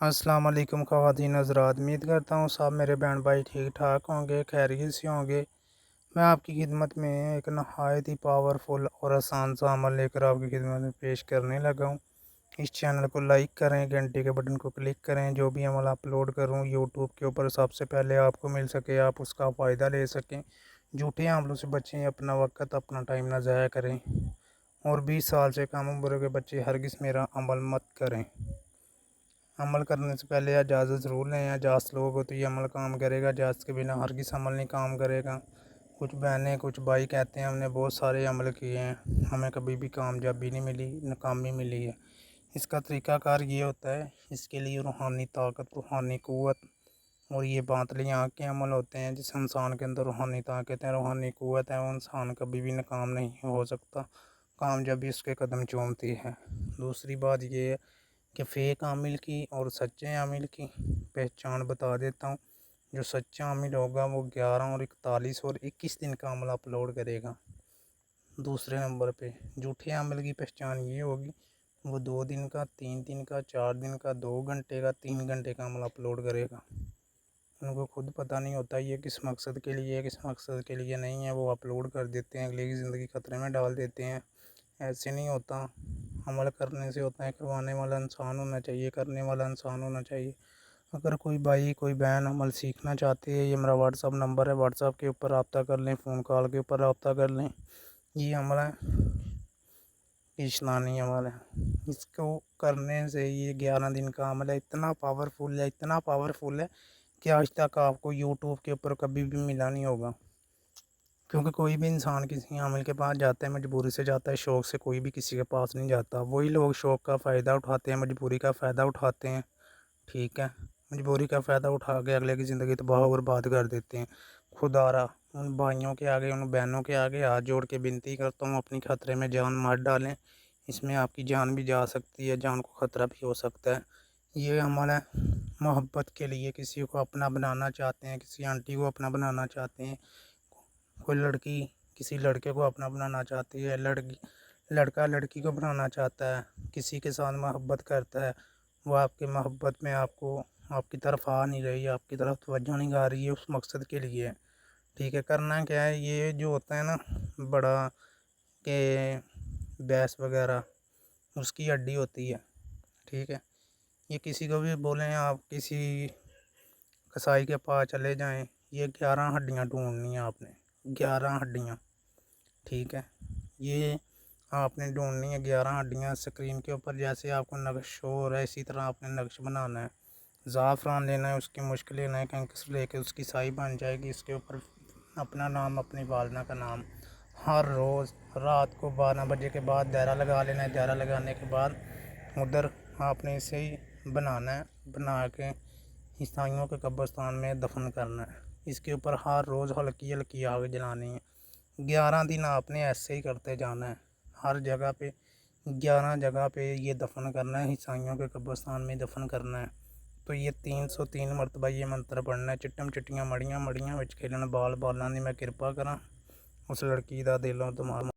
السلام علیکم خواتین حضرات، امید کرتا ہوں سب میرے بہن بھائی ٹھیک ٹھاک ہوں گے، خیریت سے ہوں گے۔ میں آپ کی خدمت میں ایک نہایت ہی پاورفل اور آسان سا عمل لے کر آپ کی خدمت میں پیش کرنے لگا ہوں۔ اس چینل کو لائک کریں، گھنٹی کے بٹن کو کلک کریں، جو بھی عمل اپلوڈ کروں یوٹیوب کے اوپر سب سے پہلے آپ کو مل سکے، آپ اس کا فائدہ لے سکیں، جھوٹے عملوں سے بچیں، اپنا وقت اپنا ٹائم نہ ضائع کریں، اور 20 سال سے کم عمر کے بچے ہرگز میرا عمل مت کریں۔ عمل کرنے سے پہلے اجازت ضرور لیں، اجازت لوگ تو یہ عمل کام کرے گا، اجازت کے بنا ہرگز عمل نہیں کام کرے گا۔ کچھ بہنیں کچھ بھائی کہتے ہیں ہم نے بہت سارے عمل کیے ہیں، ہمیں کبھی بھی کامیابی نہیں ملی، ناکامی ملی ہے۔ اس کا طریقہ کار یہ ہوتا ہے، اس کے لیے روحانی طاقت، روحانی قوت اور یہ باطلی آنکھ کے عمل ہوتے ہیں۔ جس انسان کے اندر روحانی طاقت ہے، روحانی قوت ہے، وہ انسان کبھی بھی ناکام نہیں ہو سکتا، کامیابی اس کے قدم چومتی ہے۔ دوسری بات یہ ہے کہ فیک عامل کی اور سچے عامل کی پہچان بتا دیتا ہوں۔ جو سچا عامل ہوگا وہ 11 اور 41 اور 21 دن کا عمل اپلوڈ کرے گا۔ دوسرے نمبر پہ جھوٹے عامل کی پہچان یہ ہوگی، وہ 2 دن کا، 3 دن کا، 4 دن کا، 2 گھنٹے کا، 3 گھنٹے کا عمل اپلوڈ کرے گا۔ ان کو خود پتہ نہیں ہوتا یہ کس مقصد کے لیے ہے، کس مقصد کے لیے نہیں ہے، وہ اپلوڈ کر دیتے ہیں، اگلے کی زندگی خطرے میں ڈال دیتے ہیں۔ ایسے نہیں ہوتا، عمل کرنے سے ہوتا ہے، کروانے والا انسان ہونا چاہیے، کرنے والا انسان ہونا چاہیے۔ اگر کوئی بھائی کوئی بہن عمل سیکھنا چاہتے ہیں، یہ میرا واٹس ایپ نمبر ہے، واٹس ایپ کے اوپر رابطہ کر لیں، فون کال کے اوپر رابطہ کر لیں۔ یہ عمل ہے اسلامی عمل ہے، اس کو کرنے سے یہ 11 دن کا عمل ہے، اتنا پاورفل ہے، اتنا پاورفل ہے کہ آج تک آپ کو یوٹیوب کے اوپر کبھی بھی ملا نہیں ہوگا۔ کیونکہ کوئی بھی انسان کسی عامل کے پاس جاتا ہے مجبوری سے جاتا ہے، شوق سے کوئی بھی کسی کے پاس نہیں جاتا۔ وہی لوگ شوق کا فائدہ اٹھاتے ہیں، مجبوری کا فائدہ اٹھاتے ہیں، ٹھیک ہے، مجبوری کا فائدہ اٹھا کے اگلے کی زندگی تباہ و برباد کر دیتے ہیں۔ خدا را ان بھائیوں کے آگے، ان بہنوں کے آگے ہاتھ جوڑ کے بنتی کرتا ہوں، اپنی خطرے میں جان مت ڈالیں، اس میں آپ کی جان بھی جا سکتی ہے، جان کو خطرہ بھی ہو سکتا ہے۔ یہ عمل ہے محبت کے لیے، کسی کو اپنا بنانا چاہتے ہیں، کسی آنٹی کو اپنا بنانا چاہتے ہیں، کوئی لڑکی کسی لڑکے کو اپنا بنانا چاہتی ہے، لڑکا لڑکی کو بنانا چاہتا ہے، کسی کے ساتھ محبت کرتا ہے، وہ آپ کی محبت میں آپ کو آپ کی طرف آ نہیں رہی ہے، آپ کی طرف توجہ نہیں آ رہی ہے، اس مقصد کے لیے، ٹھیک ہے۔ کرنا کیا ہے، یہ جو ہوتا ہے نا بڑا کہ بھینس وغیرہ، اس کی ہڈی ہوتی ہے، ٹھیک ہے۔ یہ کسی کو بھی بولیں آپ کسی کسائی کے پاس چلے جائیں، یہ 11 ہڈیاں ڈھونڈنی ہیں آپ نے، 11 ہڈیاں، ٹھیک ہے۔ یہ آپ نے ڈھونڈنی ہے 11 ہڈیاں، اسکرین کے اوپر جیسے آپ کو نقش ہو رہا ہے اسی طرح آپ نے نقش بنانا ہے۔ زعفران لینا ہے، اس کی مشق لینا ہے، کنکس لے کے اس کی سائی بن جائے گی، اس کے اوپر اپنا نام، اپنی والدہ کا نام، ہر روز رات کو 12 بجے کے بعد دائرہ لگا لینا ہے۔ دائرہ لگانے کے بعد ادھر آپ نے اسے ہی بنانا ہے، بنا کے عیسائیوں کے قبرستان میں دفن کرنا ہے۔ اس کے اوپر ہر روز ہلکی ہلکی آگ جلانی ہے۔ 11 دن آپ نے ایسے ہی کرتے جانا ہے، ہر جگہ پہ 11 جگہ پہ یہ دفن کرنا ہے، عیسائیوں کے قبرستان میں دفن کرنا ہے۔ تو یہ 303 مرتبہ یہ منتر پڑھنا ہے، چٹم چٹیاں مڑیاں مڑیاں وچ کھیلن بال بالاں دی میں کرپا کراں، اس لڑکی دا دلوں تمام